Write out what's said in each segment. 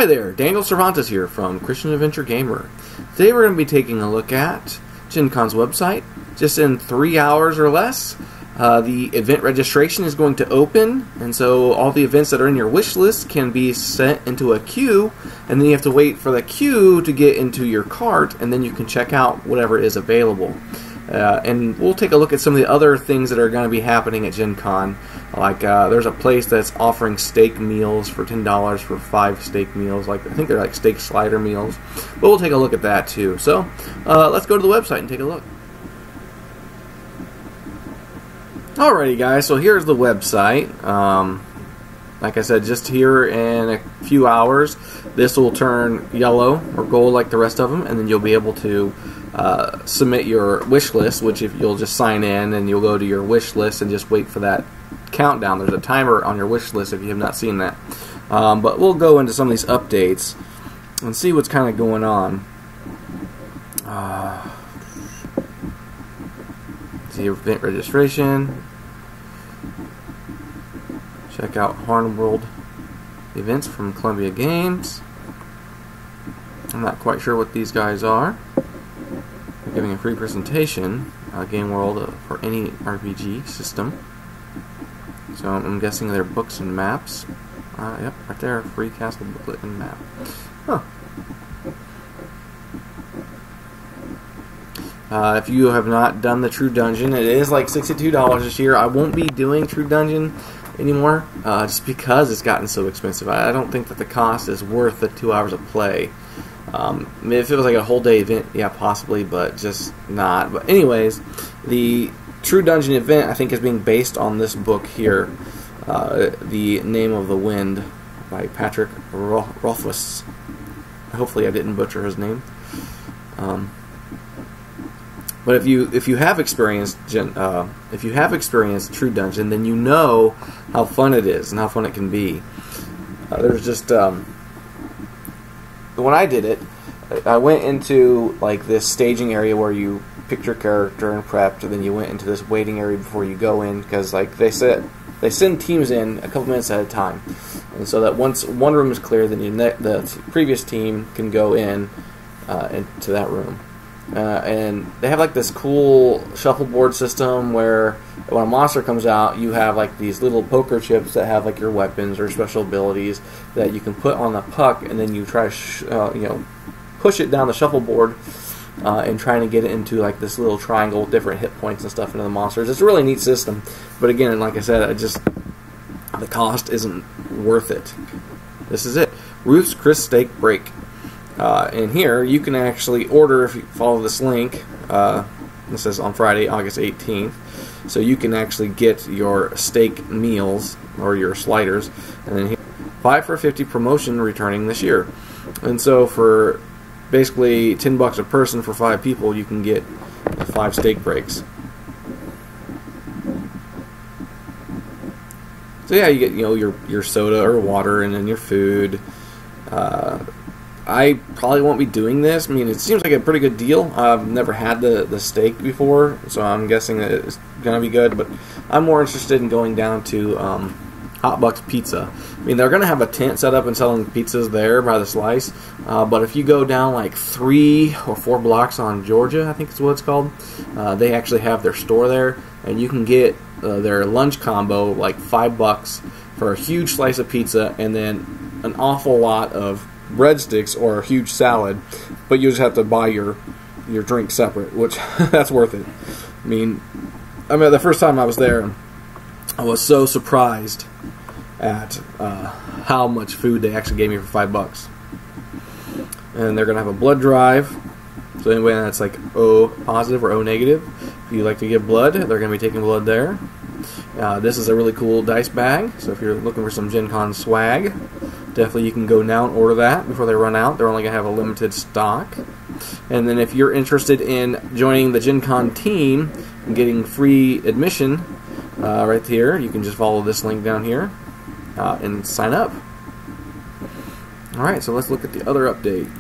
Hi there, Daniel Cervantes here from Christian Adventure Gamer. Today we're going to be taking a look at GinCon's website. Just in 3 hours or less, the event registration is going to open, and so all the events that are in your wish list can be sent into a queue, and then you have to wait for the queue to get into your cart, and then you can check out whatever is available. And we'll take a look at some of the other things that are going to be happening at GinCon. Like there's a place that's offering steak meals for $10 for 5 steak meals. Like I think they're like steak slider meals. But we'll take a look at that too. So let's go to the website and take a look. Alrighty guys, so here's the website. Like I said, just here in a few hours, this will turn yellow or gold like the rest of them, and then you'll be able to submit your wish list, which if you'll just sign in and you'll go to your wish list and just wait for that countdown. There's a timer on your wish list if you have not seen that. But we'll go into some of these updates and see what's kind of going on. See event registration. Check out Horn World events from Columbia Games. I'm not quite sure what these guys are. They're giving a free presentation, Game World for any RPG system. So I'm guessing they're books and maps. Yep, right there, free castle booklet and map. Huh. If you have not done the True Dungeon, it is like $62 this year. I won't be doing True Dungeon anymore, just because it's gotten so expensive. I don't think that the cost is worth the 2 hours of play. I mean, if it was like a whole day event, yeah, possibly, but just not. But anyways, the True Dungeon event, I think, is being based on this book here, The Name of the Wind by Patrick Rothfuss. Hopefully I didn't butcher his name. But if you have experienced True Dungeon, then you know how fun it is and how fun it can be. There's just when I did it, I went into like this staging area where you picked your character and prepped, and then you went into this waiting area before you go in, because like they send teams in a couple minutes at a time, and so that once one room is clear, then the previous team can go in into that room. And they have like this cool shuffleboard system where when a monster comes out, you have like these little poker chips that have like your weapons or special abilities that you can put on the puck, and then you try to push it down the shuffleboard and trying to get it into like this little triangle with different hit points and stuff into the monsters. It's a really neat system, but again, like I said, the cost isn't worth it. This is it, Ruths Chris steak break. And here you can actually order if you follow this link. This is on Friday, August 18th. So you can actually get your steak meals or your sliders, and then here, 5 for $50 promotion returning this year. And so for basically $10 a person for 5 people, you can get 5 steak breaks. So yeah, you get your soda or water, and then your food. I probably won't be doing this. I mean, it seems like a pretty good deal. I've never had the steak before, so I'm guessing that it's going to be good, but I'm more interested in going down to Hot Bucks Pizza. I mean, they're going to have a tent set up and selling pizzas there by the slice, but if you go down like 3 or 4 blocks on Georgia, I think is what it's called, they actually have their store there, and you can get their lunch combo, like $5 for a huge slice of pizza, and then an awful lot of breadsticks or a huge salad, but you just have to buy your drink separate, which that's worth it. I mean, the first time I was there, I was so surprised at how much food they actually gave me for $5. And they're gonna have a blood drive, so anybody that's like O positive or O negative, if you like to give blood, they're gonna be taking blood there. This is a really cool dice bag, so if you're looking for some GinCon swag, definitely you can go now and order that before they run out. They're only going to have a limited stock. And then if you're interested in joining the GinCon team and getting free admission right here, you can just follow this link down here and sign up. Alright, so let's look at the other update.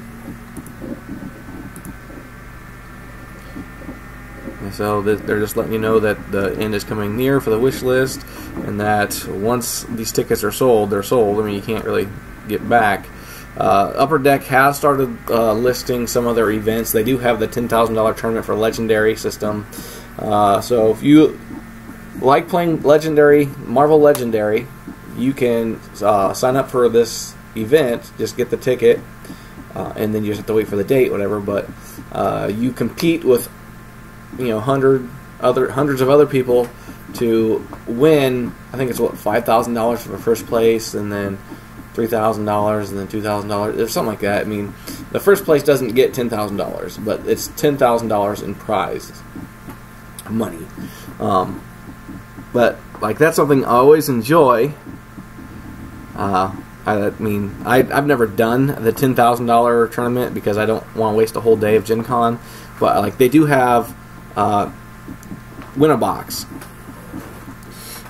And so they're just letting you know that the end is coming near for the wish list, and that once these tickets are sold, they're sold. I mean, you can't really get back. Upper Deck has started listing some of their events. They do have the $10,000 tournament for Legendary system. So if you like playing Legendary, Marvel Legendary, you can sign up for this event. Just get the ticket, and then you just have to wait for the date, whatever. But you compete with hundreds of other people to win. I think it's what, $5,000 for first place, and then $3,000, and then $2,000, or something like that. I mean, the first place doesn't get $10,000, but it's $10,000 in prize money. But like, that's something I always enjoy. I mean, I've never done the $10,000 tournament because I don't want to waste a whole day of Gen Con. But like, they do have win a box,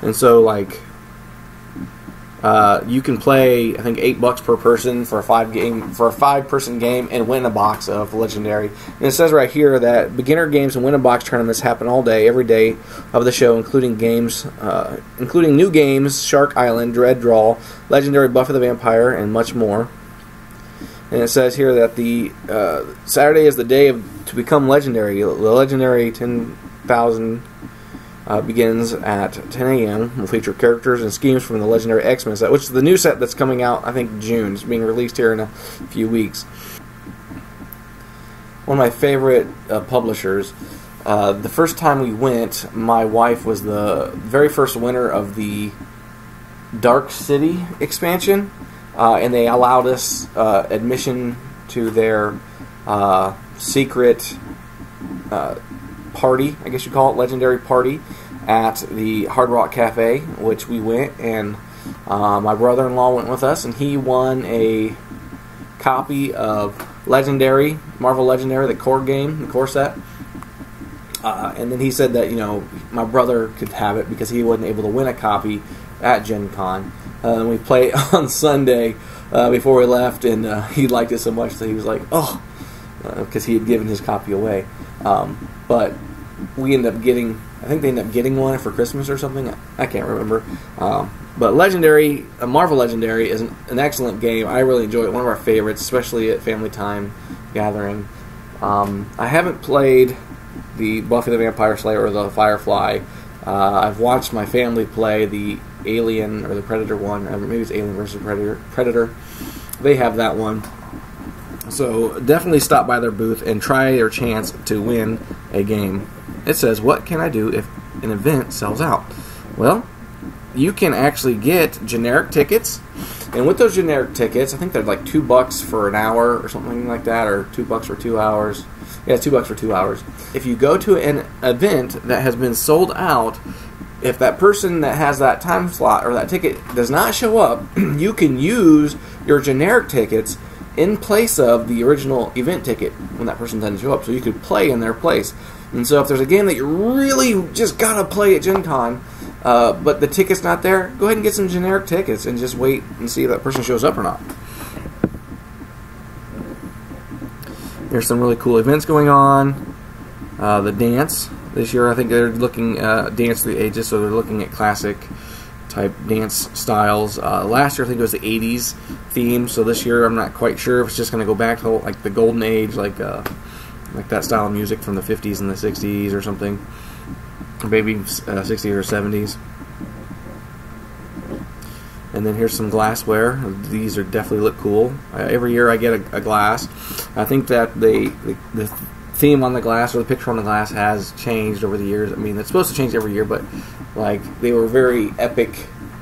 and so like you can play, I think, $8 per person for a 5-person game and win a box of Legendary. And it says right here that beginner games and win a box tournaments happen all day, every day of the show, including new games, Shark Island, Dread Draw, Legendary Buffy the Vampire, and much more. And it says here that the Saturday is the day to become Legendary. The Legendary 10,000 begins at 10 a.m. Will feature characters and schemes from the Legendary X-Men set, which is the new set that's coming out, I think, June. It's being released here in a few weeks. One of my favorite publishers. The first time we went, my wife was the very first winner of the Dark City expansion, and they allowed us admission to their secret party, I guess you call it, Legendary party, at the Hard Rock Cafe, which we went, and my brother-in-law went with us, and he won a copy of Legendary, Marvel Legendary, the core game, the core set. And then he said that, my brother could have it because he wasn't able to win a copy at Gen Con. And we played on Sunday before we left, and he liked it so much that he was like, oh, because he had given his copy away. But we ended up getting, I think they ended up getting one for Christmas or something. I can't remember. But Legendary, Marvel Legendary, is an excellent game. I really enjoy it. One of our favorites, especially at family time gathering. I haven't played the Buffy the Vampire Slayer or the Firefly. I've watched my family play the Alien or the Predator one. Maybe it's Alien versus Predator. They have that one. So definitely stop by their booth and try your chance to win a game. It says, what can I do if an event sells out? Well, you can actually get generic tickets. And with those generic tickets, I think they're like $2 for an hour or something like that, or $2 for 2 hours. Yeah, $2 for 2 hours. If you go to an event that has been sold out, if that person that has that time slot or that ticket does not show up, you can use your generic tickets in place of the original event ticket when that person doesn't show up. So you could play in their place. And so if there's a game that you really just gotta play at Gen Con, but the ticket's not there, go ahead and get some generic tickets and just wait and see if that person shows up or not. There's some really cool events going on. The dance this year, I think they're looking Dance Through the Ages, so they're looking at classic type dance styles. Last year I think it was the 80s theme, so this year I'm not quite sure if it's just going to go back to like the golden age, like that style of music from the 50s and the 60s or something, maybe 60s or 70s. And then here's some glassware. These are definitely look cool. Every year I get a glass. I think that the theme on the glass or the picture on the glass has changed over the years. I mean, it's supposed to change every year, but like they were very epic.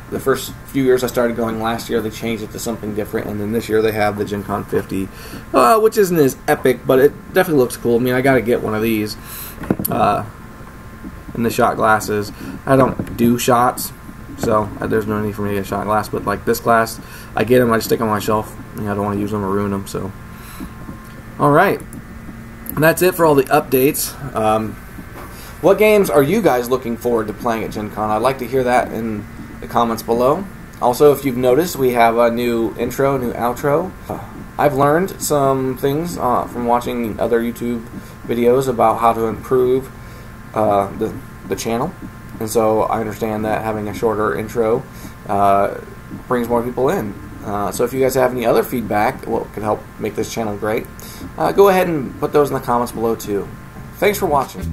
The first few years I started going last year, they changed it to something different, and then this year they have the GinCon 50, which isn't as epic, but it definitely looks cool. I mean, I got to get one of these. And the shot glasses. I don't do shots, so there's no need for me to get a shot glass, but like this glass, I get them, I just stick them on my shelf. I don't want to use them or ruin them, so. Alright. And that's it for all the updates. What games are you guys looking forward to playing at Gen Con? I'd like to hear that in the comments below. Also, if you've noticed, we have a new intro, new outro. I've learned some things from watching other YouTube videos about how to improve the channel. And so I understand that having a shorter intro brings more people in. So if you guys have any other feedback, what could help make this channel great, go ahead and put those in the comments below too. Thanks for watching.